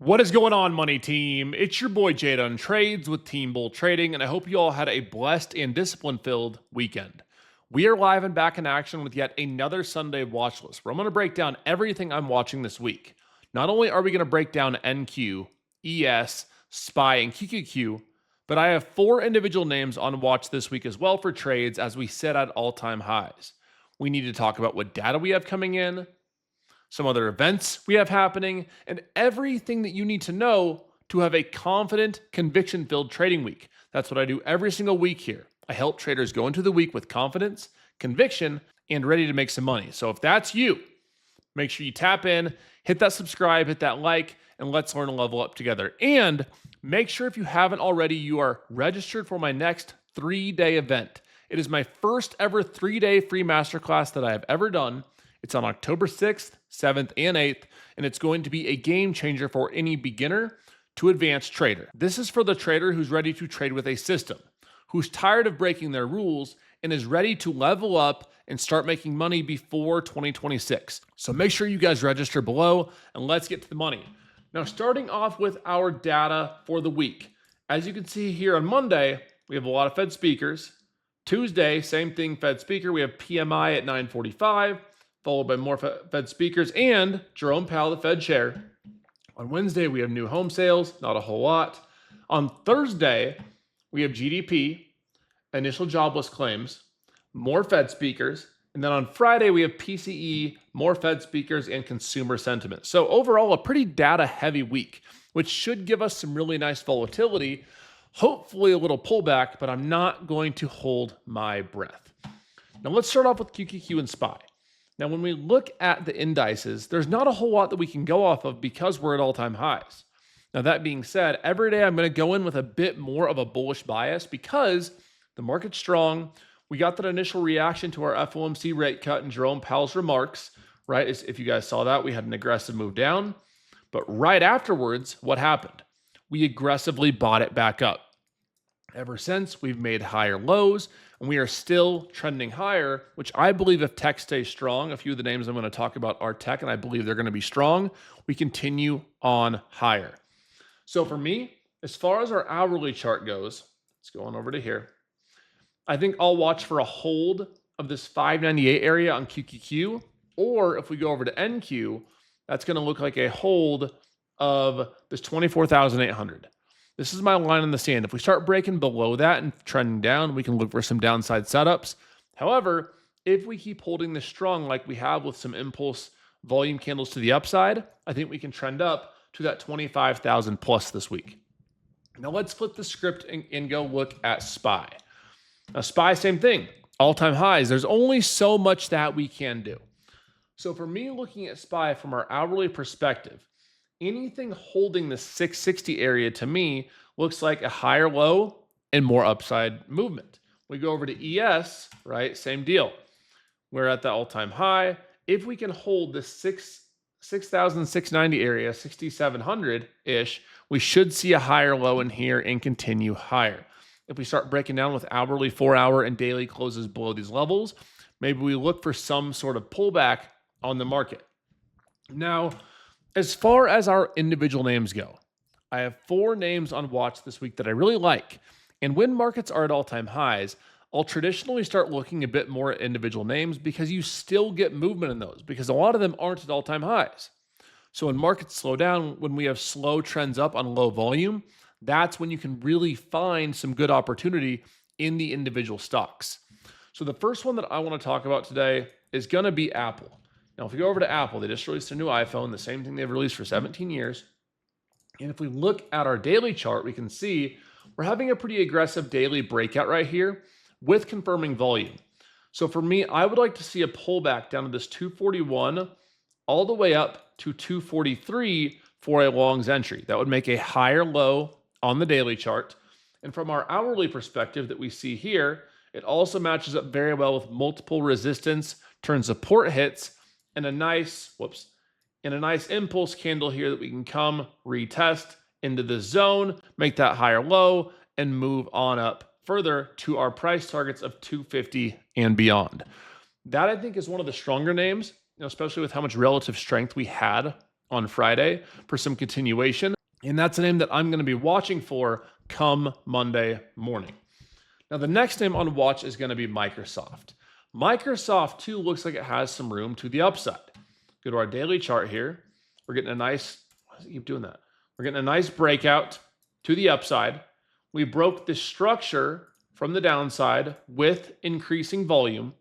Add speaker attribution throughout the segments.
Speaker 1: What is going on, money team? It's your boy JDUN Trades with Team Bull Trading, and I hope you all had a blessed and discipline-filled weekend. We are live and back in action with yet another Sunday watch list, where I'm going to break down everything I'm watching this week. Not only are we going to break down NQ, ES, SPY, and QQQ, but I have 4 individual names on watch this week as well for trades as we sit at all-time highs. We need to talk about what data we have coming in, some other events we have happening, and everything that you need to know to have a confident, conviction-filled trading week. That's what I do every single week here. I help traders go into the week with confidence, conviction, and ready to make some money. So if that's you, make sure you tap in, hit that subscribe, hit that like, and let's learn and level up together. And make sure if you haven't already, you are registered for my next 3-day event. It is my first ever 3-day free masterclass that I have ever done. It's on October 6th, 7th, and 8th, and it's going to be a game changer for any beginner to advanced trader. This is for the trader who's ready to trade with a system, who's tired of breaking their rules, and is ready to level up and start making money before 2026. So make sure you guys register below, and let's get to the money. Now, starting off with our data for the week. As you can see here on Monday, we have a lot of Fed speakers. Tuesday, same thing, Fed speaker. We have PMI at 945. Followed by more Fed speakers and Jerome Powell, the Fed chair. On Wednesday, we have new home sales, not a whole lot. On Thursday, we have GDP, initial jobless claims, more Fed speakers. And then on Friday, we have PCE, more Fed speakers, and consumer sentiment. So overall, a pretty data-heavy week, which should give us some really nice volatility, hopefully a little pullback, but I'm not going to hold my breath. Now let's start off with QQQ and SPY. Now, when we look at the indices, there's not a whole lot that we can go off of because we're at all-time highs. Now, that being said, every day I'm going to go in with a bit more of a bullish bias because the market's strong. We got that initial reaction to our FOMC rate cut and Jerome Powell's remarks, right? If you guys saw that, we had an aggressive move down. But right afterwards, what happened? We aggressively bought it back up. Ever since, we've made higher lows, and we are still trending higher, which I believe if tech stays strong, a few of the names I'm going to talk about are tech, and I believe they're going to be strong, we continue on higher. So for me, as far as our hourly chart goes, let's go on over to here. I think I'll watch for a hold of this 598 area on QQQ, or if we go over to NQ, that's going to look like a hold of this 24,800. This is my line in the sand. If we start breaking below that and trending down, we can look for some downside setups. However, if we keep holding this strong like we have with some impulse volume candles to the upside, I think we can trend up to that 25,000 plus this week. Now let's flip the script and go look at SPY. Now SPY, same thing, all-time highs. There's only so much that we can do. So for me, looking at SPY from our hourly perspective, anything holding the 660 area to me looks like a higher low and more upside movement. We go over to ES, right? Same deal. We're at the all-time high. If we can hold the 6,690 area, 6,700-ish, we should see a higher low in here and continue higher. If we start breaking down with hourly, 4-hour, and daily closes below these levels, maybe we look for some sort of pullback on the market. Now, as far as our individual names go, I have 4 names on watch this week that I really like. And when markets are at all-time highs, I'll traditionally start looking a bit more at individual names because you still get movement in those because a lot of them aren't at all-time highs. So when markets slow down, when we have slow trends up on low volume, that's when you can really find some good opportunity in the individual stocks. So the first one that I want to talk about today is going to be Apple. Now, if we go over to Apple, they just released a new iPhone, the same thing they've released for 17 years. And if we look at our daily chart, we can see we're having a pretty aggressive daily breakout right here with confirming volume. So for me, I would like to see a pullback down to this 241 all the way up to 243 for a longs entry. That would make a higher low on the daily chart. And from our hourly perspective that we see here, it also matches up very well with multiple resistance, turn support hits, and a nice impulse candle here that we can come retest into the zone, make that higher low, and move on up further to our price targets of 250 and beyond. That, I think, is one of the stronger names, especially with how much relative strength we had on Friday for some continuation. And that's a name that I'm going to be watching for come Monday morning. Now, the next name on watch is going to be Microsoft. Microsoft, too, looks like it has some room to the upside. Go to our daily chart here. We're getting a nice, why does it keep doing that? We're getting a nice breakout to the upside. We broke the structure from the downside with increasing volume.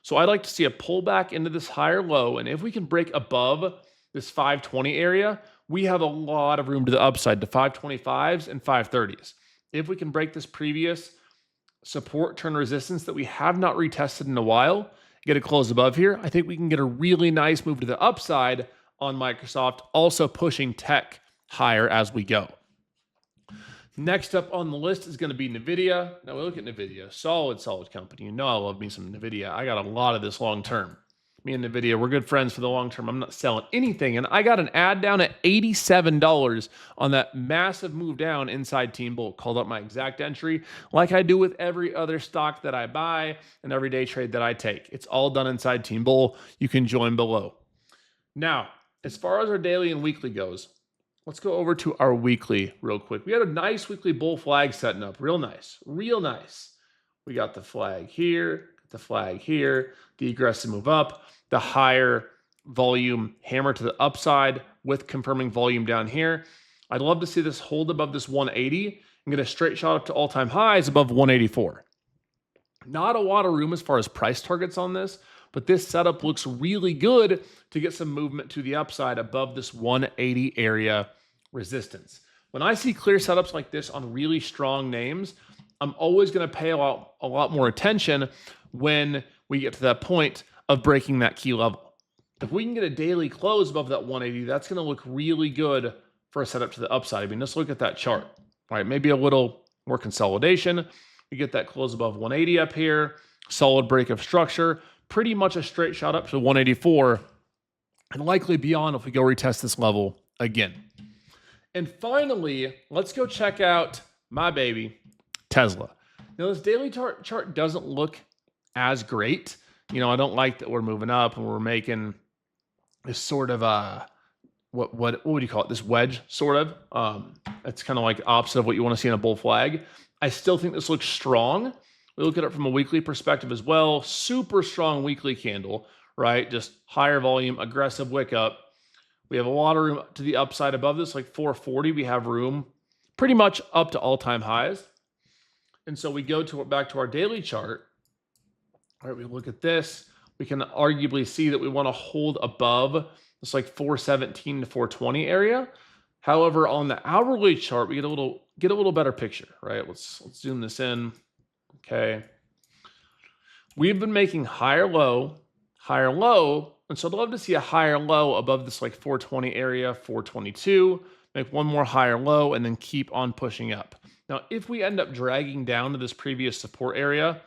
Speaker 1: So I'd like to see a pullback into this higher low. And if we can break above this 520 area, we have a lot of room to the upside to 525s and 530s. If we can break this previous support turn resistance that we have not retested in a while, get a close above here, I think we can get a really nice move to the upside on Microsoft, also pushing tech higher as we go. Next up on the list is going to be NVIDIA. Now we look at NVIDIA, solid company. You know I love me some NVIDIA. I got a lot of this long term. Me and NVIDIA, we're good friends for the long term. I'm not selling anything. And I got an ad down at $87 on that massive move down inside Team Bull. Called up my exact entry like I do with every other stock that I buy and every day trade that I take. It's all done inside Team Bull. You can join below. Now, as far as our daily and weekly goes, let's go over to our weekly real quick. We had a nice weekly bull flag setting up. Real nice. Real nice. We got the flag here, the flag here, the aggressive move up, the higher volume hammer to the upside with confirming volume down here. I'd love to see this hold above this 180 and get a straight shot up to all-time highs above 184. Not a lot of room as far as price targets on this, but this setup looks really good to get some movement to the upside above this 180 area resistance. When I see clear setups like this on really strong names, I'm always going to pay a lot more attention when we get to that point of breaking that key level. If we can get a daily close above that 180, that's going to look really good for a setup to the upside. I mean, let's look at that chart, right? Maybe a little more consolidation. We get that close above 180 up here, solid break of structure, pretty much a straight shot up to 184, and likely beyond if we go retest this level again. And finally, let's go check out my baby, Tesla. Now, this daily chart doesn't look as great. You know, I don't like that we're moving up and we're making this sort of what would you call it? This wedge, sort of. It's kind of like opposite of what you want to see in a bull flag. I still think this looks strong. We look at it from a weekly perspective as well. Super strong weekly candle, right? Just higher volume, aggressive wick up. We have a lot of room to the upside above this, like 440. We have room pretty much up to all-time highs. And so we go back to our daily chart. All right, we look at this. We can arguably see that we want to hold above this like 417 to 420 area. However, on the hourly chart, we get a little better picture, right? Let's zoom this in. Okay. We've been making higher low, and so I'd love to see a higher low above this like 420 area, 422, make one more higher low, and then keep on pushing up. Now, if we end up dragging down to this previous support area,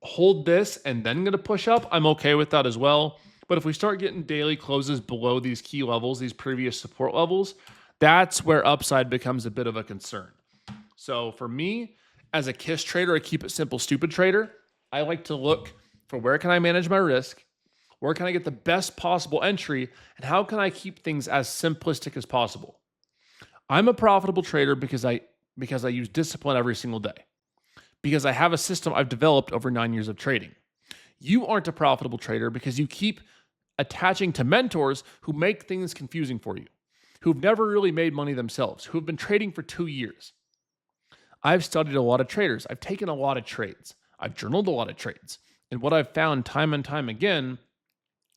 Speaker 1: hold this and then going to push up, I'm okay with that as well. But if we start getting daily closes below these key levels, these previous support levels, that's where upside becomes a bit of a concern. So for me, as a KISS trader, a keep it simple, stupid trader, I like to look for where can I manage my risk, where can I get the best possible entry, and how can I keep things as simplistic as possible. I'm a profitable trader because I use discipline every single day, because I have a system I've developed over 9 years of trading. You aren't a profitable trader because you keep attaching to mentors who make things confusing for you, who've never really made money themselves, who've been trading for 2 years. I've studied a lot of traders. I've taken a lot of trades. I've journaled a lot of trades. And what I've found time and time again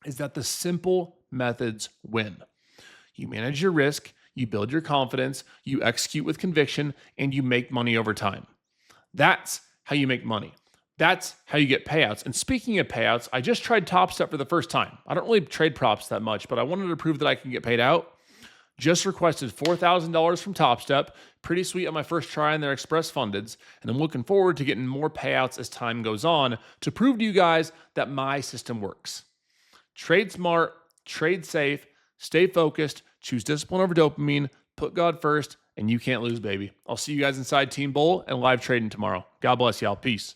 Speaker 1: is that the simple methods win. You manage your risk, you build your confidence, you execute with conviction, and you make money over time. That's how you make money. That's how you get payouts. And speaking of payouts, I just tried Top Step for the first time. I don't really trade props that much, but I wanted to prove that I can get paid out. Just requested $4,000 from Top Step. Pretty sweet on my first try on their express fundeds. And I'm looking forward to getting more payouts as time goes on to prove to you guys that my system works. Trade smart, trade safe, stay focused, choose discipline over dopamine, put God first, and you can't lose, baby. I'll see you guys inside Team Bull and live trading tomorrow. God bless y'all. Peace.